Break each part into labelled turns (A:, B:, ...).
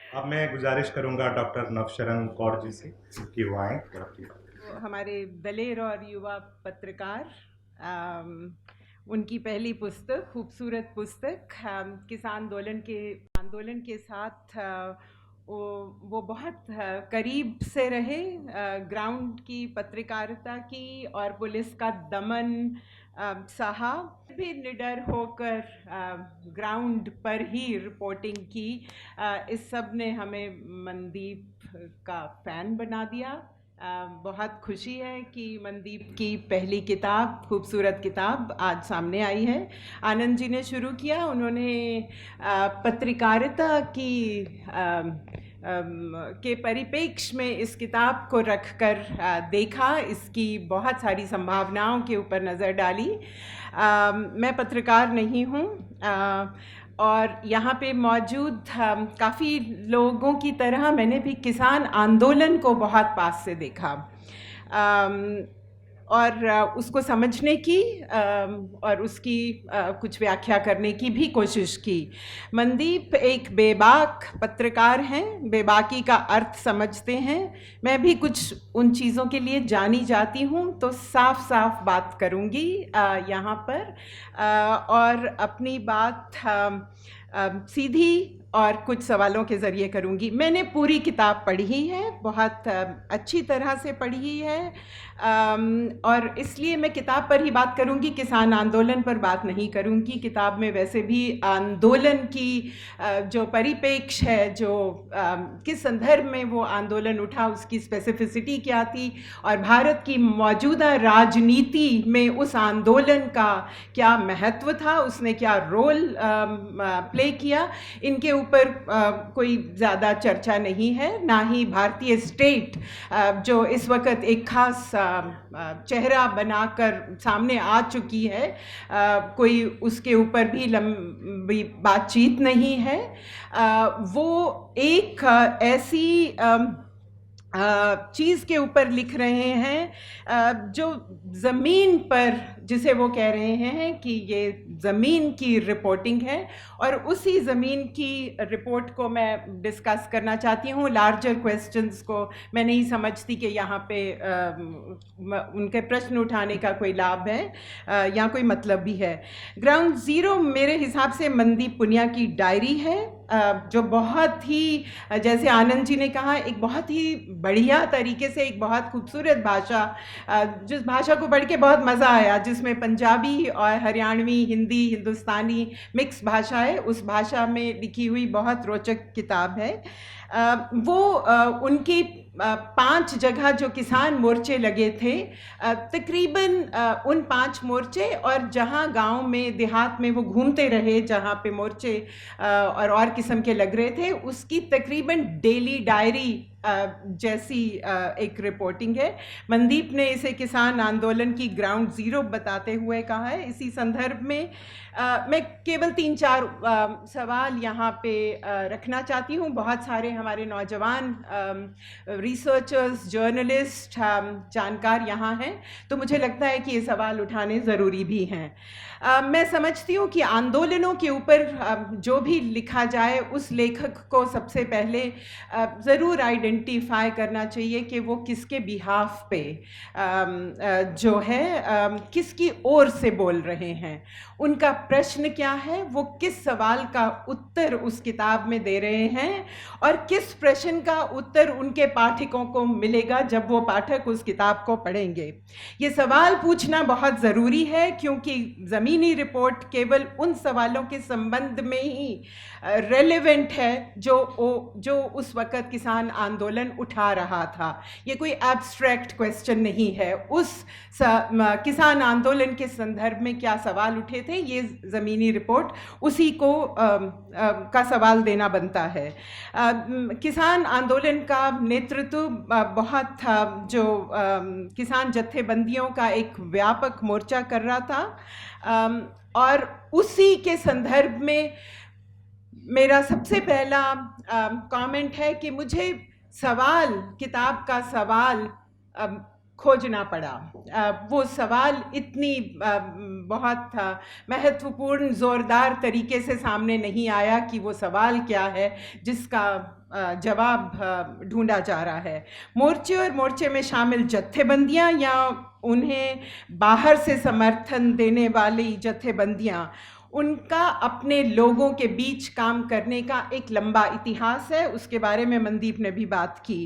A: अब मैं गुजारिश करूंगा डॉक्टर नवशरण कौर जी से कि वो आए और अपनी बात
B: तो हमारे दलेर और युवा पत्रकार, उनकी पहली पुस्तक, खूबसूरत पुस्तक, किसान आंदोलन के साथ वो बहुत करीब से रहे। ग्राउंड की पत्रकारिता की और पुलिस का दमन सहा, भी निडर होकर ग्राउंड पर ही रिपोर्टिंग की। इस सब ने हमें मनदीप का फ़ैन बना दिया। बहुत खुशी है कि मनदीप की पहली किताब, खूबसूरत किताब, आज सामने आई है। आनंद जी ने शुरू किया, उन्होंने पत्रकारिता की के परिप्रेक्ष्य में इस किताब को रखकर देखा, इसकी बहुत सारी संभावनाओं के ऊपर नज़र डाली। मैं पत्रकार नहीं हूँ, और यहाँ पे मौजूद काफ़ी लोगों की तरह मैंने भी किसान आंदोलन को बहुत पास से देखा, और उसको समझने की और उसकी कुछ व्याख्या करने की भी कोशिश की। मनदीप एक बेबाक पत्रकार हैं, बेबाकी का अर्थ समझते हैं। मैं भी कुछ उन चीज़ों के लिए जानी जाती हूँ, तो साफ साफ बात करूँगी यहाँ पर, और अपनी बात सीधी और कुछ सवालों के ज़रिए करूँगी। मैंने पूरी किताब पढ़ी है, बहुत अच्छी तरह से पढ़ी है, और इसलिए मैं किताब पर ही बात करूँगी, किसान आंदोलन पर बात नहीं करूँगी। किताब में वैसे भी आंदोलन की जो परिप्रेक्ष्य है, जो किस संदर्भ में वो आंदोलन उठा, उसकी स्पेसिफिसिटी क्या थी, और भारत की मौजूदा राजनीति में उस आंदोलन का क्या महत्व था, उसने क्या रोल प्ले किया, इनके ऊपर कोई ज़्यादा चर्चा नहीं है। ना ही भारतीय स्टेट जो इस वक्त एक खास चेहरा बनाकर सामने आ चुकी है, कोई उसके ऊपर भी लंबी बातचीत नहीं है। वो एक ऐसी चीज़ के ऊपर लिख रहे हैं जो ज़मीन पर, जिसे वो कह रहे हैं कि ये ज़मीन की रिपोर्टिंग है, और उसी ज़मीन की रिपोर्ट को मैं डिस्कस करना चाहती हूँ। लार्जर क्वेश्चंस को मैं नहीं समझती कि यहाँ पे उनके प्रश्न उठाने का कोई लाभ है या कोई मतलब भी है। ग्राउंड ज़ीरो मेरे हिसाब से मनदीप पुनिया की डायरी है, जो बहुत ही, जैसे आनंद जी ने कहा, एक बहुत ही बढ़िया तरीके से, एक बहुत खूबसूरत भाषा, जिस भाषा को पढ़ के बहुत मज़ा आया, जिसमें पंजाबी और हरियाणवी, हिंदी, हिंदुस्तानी मिक्स भाषा है, उस भाषा में लिखी हुई बहुत रोचक किताब है। वो उनकी 5 जगह जो किसान मोर्चे लगे थे, तकरीबन उन 5 मोर्चे, और जहाँ गांव में देहात में वो घूमते रहे, जहाँ पे मोर्चे और किस्म के लग रहे थे, उसकी तकरीबन डेली डायरी जैसी एक रिपोर्टिंग है। मनदीप ने इसे किसान आंदोलन की ग्राउंड ज़ीरो बताते हुए कहा है। इसी संदर्भ में मैं केवल 3-4 सवाल यहाँ पे रखना चाहती हूँ। बहुत सारे हमारे नौजवान रिसर्चर्स, जर्नलिस्ट, जानकार यहाँ हैं, तो मुझे लगता है कि ये सवाल उठाने ज़रूरी भी हैं। मैं समझती हूँ कि आंदोलनों के ऊपर जो भी लिखा जाए, उस लेखक को सबसे पहले ज़रूर आइडेंटिफाई करना चाहिए कि वो किसके बिहाफ पे जो है, किसकी ओर से बोल रहे हैं, उनका प्रश्न क्या है, वो किस सवाल का उत्तर उस किताब में दे रहे हैं, और किस प्रश्न का उत्तर उनके पाठकों को मिलेगा जब वो पाठक उस किताब को पढ़ेंगे। ये सवाल पूछना बहुत ज़रूरी है, क्योंकि ज़मीनी रिपोर्ट केवल उन सवालों के संबंध में ही रेलेवेंट है जो उस वक़्त किसान आंदोलन उठा रहा था। ये कोई एब्स्ट्रैक्ट क्वेश्चन नहीं है। उस किसान आंदोलन के संदर्भ में क्या सवाल उठे थे, ये ज़मीनी रिपोर्ट उसी को का सवाल देना बनता है। किसान आंदोलन का नेतृत्व बहुत था, जो किसान जत्थेबंदियों का एक व्यापक मोर्चा कर रहा था, और उसी के संदर्भ में मेरा सबसे पहला कमेंट है कि मुझे किताब का सवाल खोजना पड़ा। वो सवाल इतनी बहुत महत्वपूर्ण ज़ोरदार तरीके से सामने नहीं आया कि वो सवाल क्या है जिसका जवाब ढूंढा जा रहा है। मोर्चे और मोर्चे में शामिल जत्थेबंदियां या उन्हें बाहर से समर्थन देने वाली जत्थेबंदियां, उनका अपने लोगों के बीच काम करने का एक लंबा इतिहास है। उसके बारे में मनदीप ने भी बात की।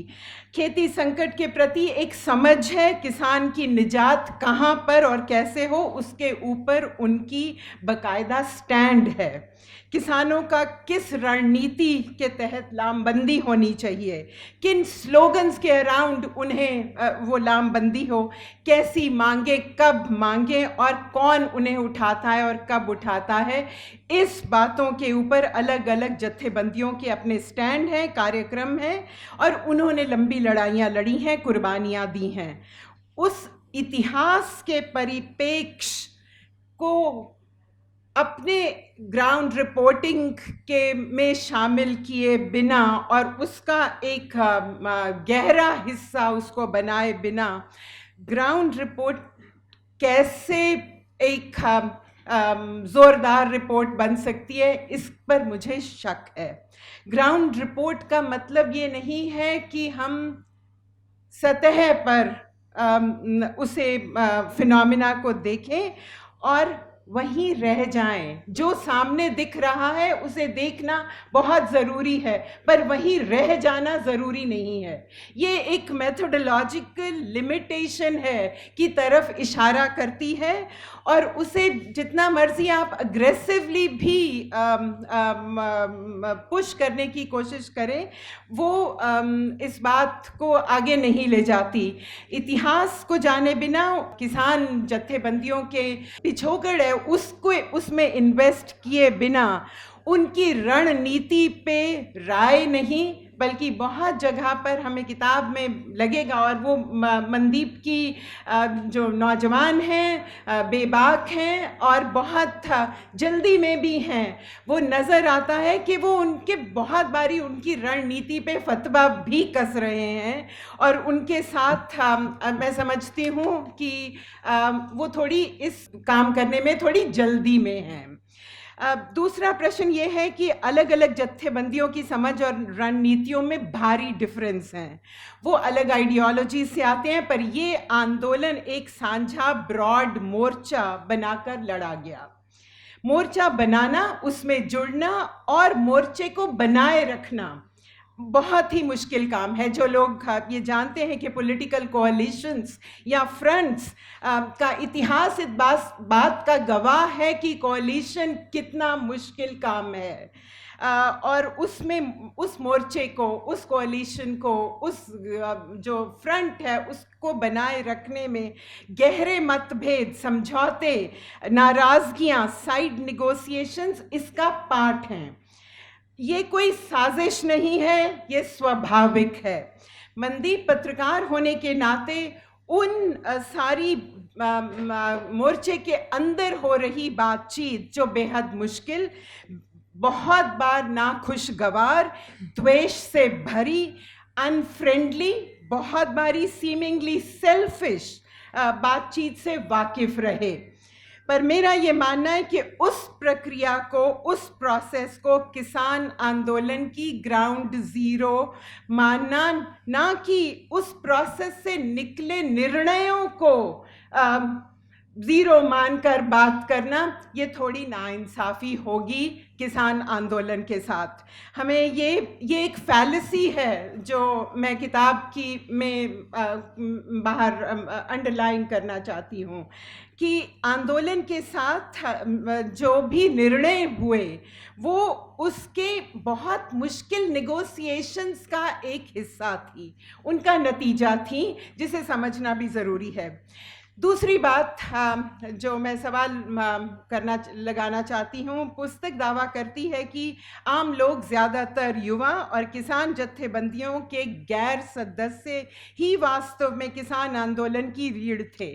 B: खेती संकट के प्रति एक समझ है, किसान की निजात कहाँ पर और कैसे हो उसके ऊपर उनकी बाकायदा स्टैंड है। किसानों का किस रणनीति के तहत लामबंदी होनी चाहिए, किन स्लोगन्स के अराउंड उन्हें वो लामबंदी हो, कैसी मांगे कब मांगे और कौन उन्हें उठाता है और कब उठाता है, इस बातों के ऊपर अलग अलग जत्थेबंदियों के अपने स्टैंड हैं, कार्यक्रम हैं और उन्होंने लंबी लड़ाइयाँ लड़ी हैं, कुर्बानियाँ दी हैं। उस इतिहास के परिप्रेक्ष्य को अपने ग्राउंड रिपोर्टिंग के में शामिल किए बिना और उसका एक गहरा हिस्सा उसको बनाए बिना ग्राउंड रिपोर्ट कैसे एक ज़ोरदार रिपोर्ट बन सकती है, इस पर मुझे शक है। ग्राउंड रिपोर्ट का मतलब ये नहीं है कि हम सतह पर उसे फिनोमिना को देखें और वहीं रह जाएं। जो सामने दिख रहा है उसे देखना बहुत ज़रूरी है, पर वहीं रह जाना ज़रूरी नहीं है। ये एक मेथोडोलॉजिकल लिमिटेशन है की तरफ इशारा करती है और उसे जितना मर्जी आप अग्रेसिवली भी पुश करने की कोशिश करें, वो इस बात को आगे नहीं ले जाती। इतिहास को जाने बिना किसान जत्थेबंदियों के पिछोकड़ है उसको उसमें इन्वेस्ट किए बिना उनकी रणनीति पे राय नहीं, बल्कि बहुत जगह पर हमें किताब में लगेगा और वो मनदीप की जो नौजवान हैं बेबाक हैं और बहुत जल्दी में भी हैं, वो नज़र आता है कि वो उनके बहुत बारी उनकी रणनीति पे फतवा भी कस रहे हैं और उनके साथ मैं समझती हूँ कि वो थोड़ी इस काम करने में थोड़ी जल्दी में हैं। दूसरा प्रश्न ये है कि अलग अलग जत्थेबंदियों की समझ और रणनीतियों में भारी डिफरेंस हैं। वो अलग आइडियोलॉजी से आते हैं, पर ये आंदोलन एक साझा ब्रॉड मोर्चा बनाकर लड़ा गया। मोर्चा बनाना, उसमें जुड़ना और मोर्चे को बनाए रखना बहुत ही मुश्किल काम है। जो लोग ये जानते हैं कि पॉलिटिकल कोalitions या फ्रंट्स का इतिहास इस बात का गवाह है कि कोalition कितना मुश्किल काम है और उसमें उस मोर्चे को, उस कोalition को, उस जो फ्रंट है उसको बनाए रखने में गहरे मतभेद, समझौते, नाराज़गियाँ, साइड निगोशिएशंस इसका पार्ट हैं। ये कोई साजिश नहीं है, ये स्वाभाविक है। मनदीप पत्रकार होने के नाते उन सारी मोर्चे के अंदर हो रही बातचीत जो बेहद मुश्किल, बहुत बार नाखुशगवार, द्वेष से भरी, अनफ्रेंडली, बहुत बारी सीमिंगली सेल्फिश बातचीत से वाकिफ रहे। पर मेरा ये मानना है कि उस प्रक्रिया को, उस प्रोसेस को किसान आंदोलन की ग्राउंड ज़ीरो मानना, ना कि उस प्रोसेस से निकले निर्णयों को ज़ीरो मानकर बात करना, ये थोड़ी नाइंसाफ़ी होगी किसान आंदोलन के साथ। हमें ये एक फैलेसी है जो मैं किताब की में बाहर अंडरलाइन करना चाहती हूँ कि आंदोलन के साथ जो भी निर्णय हुए वो उसके बहुत मुश्किल नेगोशिएशंस का एक हिस्सा थी, उनका नतीजा थी, जिसे समझना भी ज़रूरी है। दूसरी बात जो मैं सवाल लगाना चाहती हूँ, पुस्तक दावा करती है कि आम लोग, ज़्यादातर युवा और किसान जत्थेबंदियों के गैर सदस्य ही वास्तव में किसान आंदोलन की रीढ़ थे।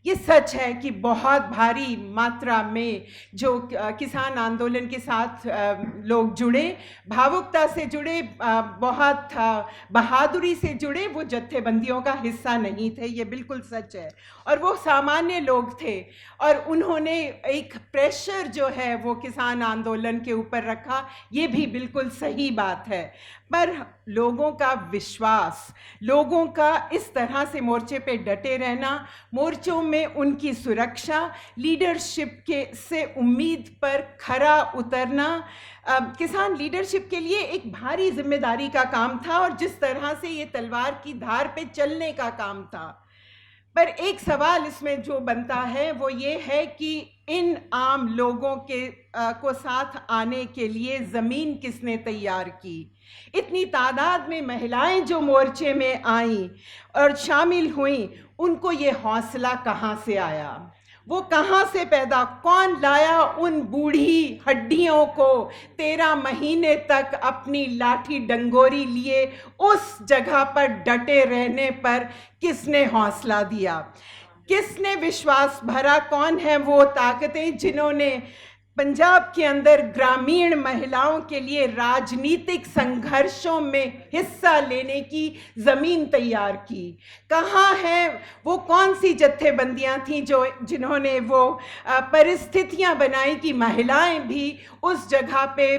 B: ये सच है कि बहुत भारी मात्रा में जो किसान आंदोलन के साथ लोग जुड़े, भावुकता से जुड़े, बहुत बहादुरी से जुड़े, वो जत्थेबंदियों का हिस्सा नहीं थे। ये बिल्कुल सच है। और वो सामान्य लोग थे और उन्होंने एक प्रेशर जो है वो किसान आंदोलन के ऊपर रखा, ये भी बिल्कुल सही बात है। पर लोगों का विश्वास, लोगों का इस तरह से मोर्चे पे डटे रहना, मोर्चों में उनकी सुरक्षा, लीडरशिप के से उम्मीद पर खरा उतरना, किसान लीडरशिप के लिए एक भारी जिम्मेदारी का काम था और जिस तरह से ये तलवार की धार पे चलने का काम था। पर एक सवाल इसमें जो बनता है वो ये है कि इन आम लोगों के को साथ आने के लिए ज़मीन किसने तैयार की? इतनी तादाद में महिलाएं जो मोर्चे में आईं और शामिल हुईं, उनको ये हौसला कहाँ से आया? वो कहाँ से पैदा, कौन लाया उन बूढ़ी हड्डियों को 13 महीने तक अपनी लाठी डंगोरी लिए उस जगह पर डटे रहने पर किसने हौसला दिया? किसने विश्वास भरा? कौन है वो ताकतें जिन्होंने पंजाब के अंदर ग्रामीण महिलाओं के लिए राजनीतिक संघर्षों में हिस्सा लेने की ज़मीन तैयार की? कहाँ हैं वो, कौन सी जत्थेबंदियां थीं जिन्होंने वो परिस्थितियां बनाई कि महिलाएं भी उस जगह पे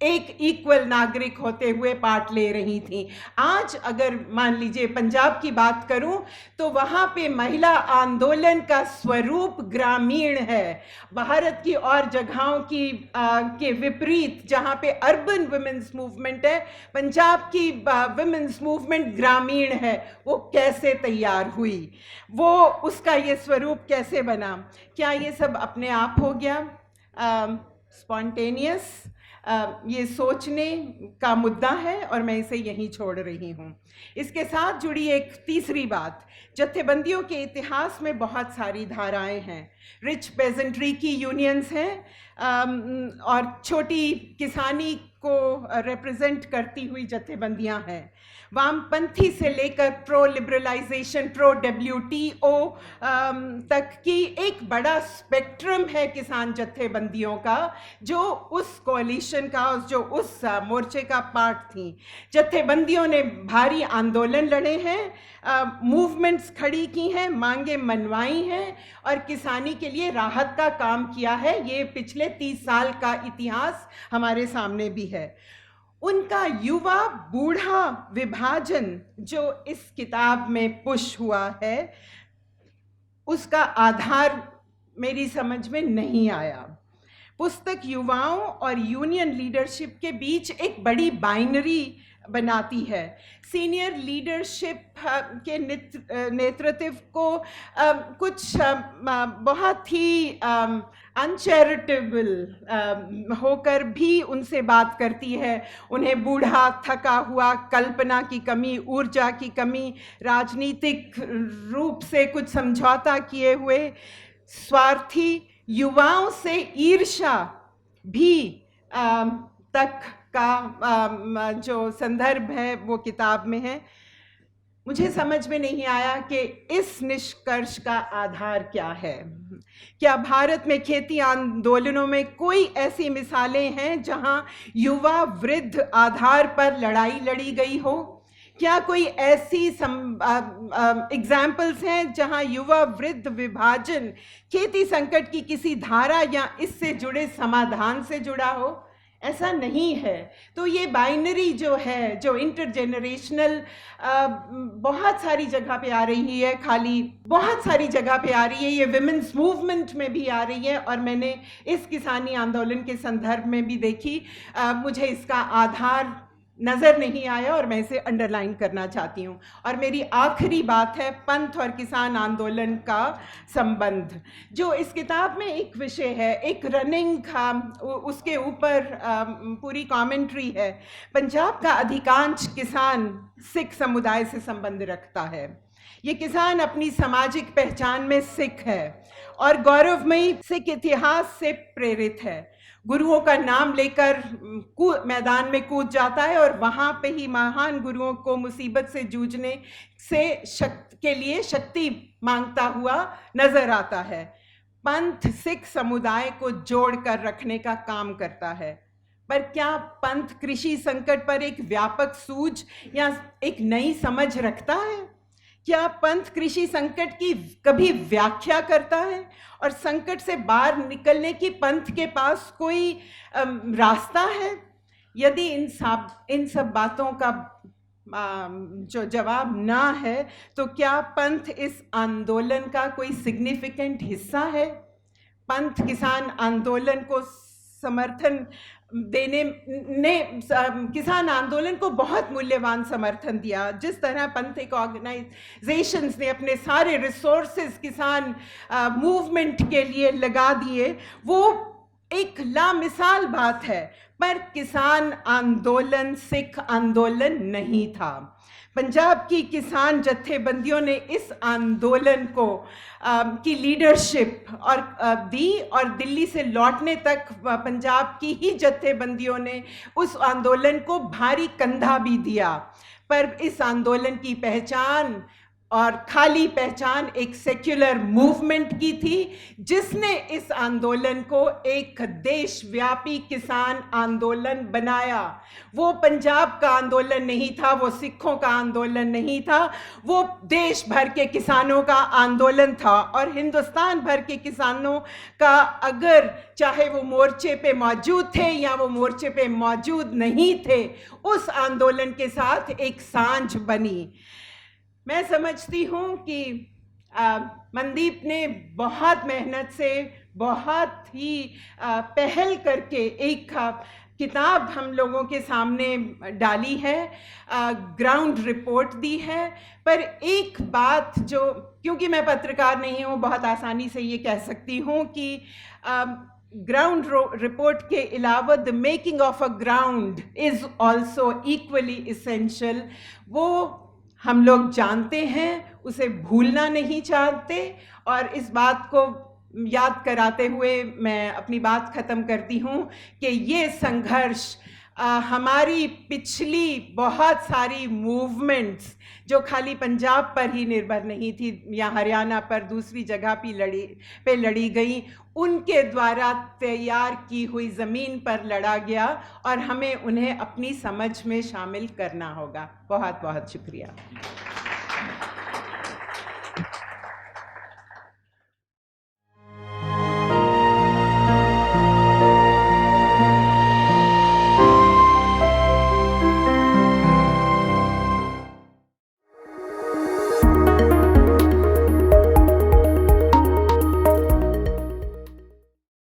B: एक इक्वल नागरिक होते हुए पार्ट ले रही थीं? आज अगर मान लीजिए पंजाब की बात करूं तो वहाँ पे महिला आंदोलन का स्वरूप ग्रामीण है। भारत की और जगहों की के विपरीत जहाँ पे अर्बन वुमेन्स मूवमेंट है, पंजाब की वुमेन्स मूवमेंट ग्रामीण है। वो कैसे तैयार हुई? वो उसका ये स्वरूप कैसे बना? क्या ये सब अपने आप हो गया? स्पॉन्टेनियस? ये सोचने का मुद्दा है और मैं इसे यहीं छोड़ रही हूँ। इसके साथ जुड़ी एक तीसरी बात, जत्थेबंदियों के इतिहास में बहुत सारी धाराएं हैं। रिच पेजेंट्री की यूनियंस हैं और छोटी किसानी को रिप्रेजेंट करती हुई जत्थेबंदियां हैं। वामपंथी से लेकर प्रो लिबरलाइजेशन, प्रो WTO तक की एक बड़ा स्पेक्ट्रम है किसान जत्थेबंदियों का, जो उस कोalition का, जो उस मोर्चे का पार्ट थी। जत्थेबंदियों ने भारी आंदोलन लड़े हैं, मूवमेंट्स खड़ी की हैं, मांगे मनवाई हैं और किसानी के लिए राहत का काम किया है। ये पिछले 30 साल का इतिहास हमारे सामने भी है। उनका युवा बूढ़ा विभाजन जो इस किताब में पुश हुआ है, उसका आधार मेरी समझ में नहीं आया। पुस्तक युवाओं और यूनियन लीडरशिप के बीच एक बड़ी बाइनरी बनाती है। सीनियर लीडरशिप के नेतृत्व को कुछ बहुत ही अनचैरिटेबल होकर भी उनसे बात करती है। उन्हें बूढ़ा, थका हुआ, कल्पना की कमी, ऊर्जा की कमी, राजनीतिक रूप से कुछ समझौता किए हुए, स्वार्थी युवाओं से ईर्ष्या भी तक का जो संदर्भ है वो किताब में है। मुझे समझ में नहीं आया कि इस निष्कर्ष का आधार क्या है। क्या भारत में खेती आंदोलनों में कोई ऐसी मिसालें हैं जहां युवा वृद्ध आधार पर लड़ाई लड़ी गई हो? क्या कोई ऐसी एग्जाम्पल्स हैं जहां युवा वृद्ध विभाजन खेती संकट की किसी धारा या इससे जुड़े समाधान से जुड़ा हो? ऐसा नहीं है। तो ये बाइनरी जो है, जो इंटरजेनरेशनल बहुत सारी जगह पे आ रही है, खाली बहुत सारी जगह पे आ रही है। ये विमेंस मूवमेंट में भी आ रही है और मैंने इस किसानी आंदोलन के संदर्भ में भी देखी। मुझे इसका आधार नज़र नहीं आया और मैं इसे अंडरलाइन करना चाहती हूँ। और मेरी आखिरी बात है पंथ और किसान आंदोलन का संबंध, जो इस किताब में एक विषय है, एक रनिंग उसके ऊपर पूरी कमेंट्री है। पंजाब का अधिकांश किसान सिख समुदाय से संबंध रखता है। ये किसान अपनी सामाजिक पहचान में सिख है और गौरवमयी सिख इतिहास से प्रेरित है। गुरुओं का नाम लेकर मैदान में कूद जाता है और वहाँ पे ही महान गुरुओं को मुसीबत से जूझने से के लिए शक्ति मांगता हुआ नजर आता है। पंथ सिख समुदाय को जोड़ कर रखने का काम करता है, पर क्या पंथ कृषि संकट पर एक व्यापक सूझ या एक नई समझ रखता है? क्या पंथ कृषि संकट की कभी व्याख्या करता है और संकट से बाहर निकलने की पंथ के पास कोई रास्ता है? यदि इन सब बातों का जो जवाब ना है, तो क्या पंथ इस आंदोलन का कोई सिग्निफिकेंट हिस्सा है? पंथ किसान आंदोलन को समर्थन देने ने किसान आंदोलन को बहुत मूल्यवान समर्थन दिया। जिस तरह पंथिक ऑर्गेनाइजेशंस ने अपने सारे रिसोर्सेज किसान मूवमेंट के लिए लगा दिए, वो एक लामिसाल बात है। पर किसान आंदोलन सिख आंदोलन नहीं था। पंजाब की किसान जत्थेबंदियों ने इस आंदोलन को की लीडरशिप और दी, और दिल्ली से लौटने तक पंजाब की ही जत्थेबंदियों ने उस आंदोलन को भारी कंधा भी दिया। पर इस आंदोलन की पहचान और खाली पहचान एक सेक्युलर मूवमेंट की थी, जिसने इस आंदोलन को एक देशव्यापी किसान आंदोलन बनाया। वो पंजाब का आंदोलन नहीं था, वो सिखों का आंदोलन नहीं था, वो देश भर के किसानों का आंदोलन था। और हिंदुस्तान भर के किसानों का, अगर चाहे वो मोर्चे पे मौजूद थे या वो मोर्चे पे मौजूद नहीं थे, उस आंदोलन के साथ एक सांझ बनी। मैं समझती हूँ कि मनदीप ने बहुत मेहनत से, बहुत ही पहल करके एक किताब हम लोगों के सामने डाली है, ग्राउंड रिपोर्ट दी है। पर एक बात जो, क्योंकि मैं पत्रकार नहीं हूँ, बहुत आसानी से ये कह सकती हूँ कि ग्राउंड रिपोर्ट के अलावा the making of a ground is also equally essential. वो हम लोग जानते हैं, उसे भूलना नहीं चाहते। और इस बात को याद कराते हुए मैं अपनी बात ख़त्म करती हूँ कि ये संघर्ष हमारी पिछली बहुत सारी मूवमेंट्स जो खाली पंजाब पर ही निर्भर नहीं थी या हरियाणा पर दूसरी जगह पे लड़ी गई, उनके द्वारा तैयार की हुई ज़मीन पर लड़ा गया, और हमें उन्हें अपनी समझ में शामिल करना होगा। बहुत बहुत शुक्रिया।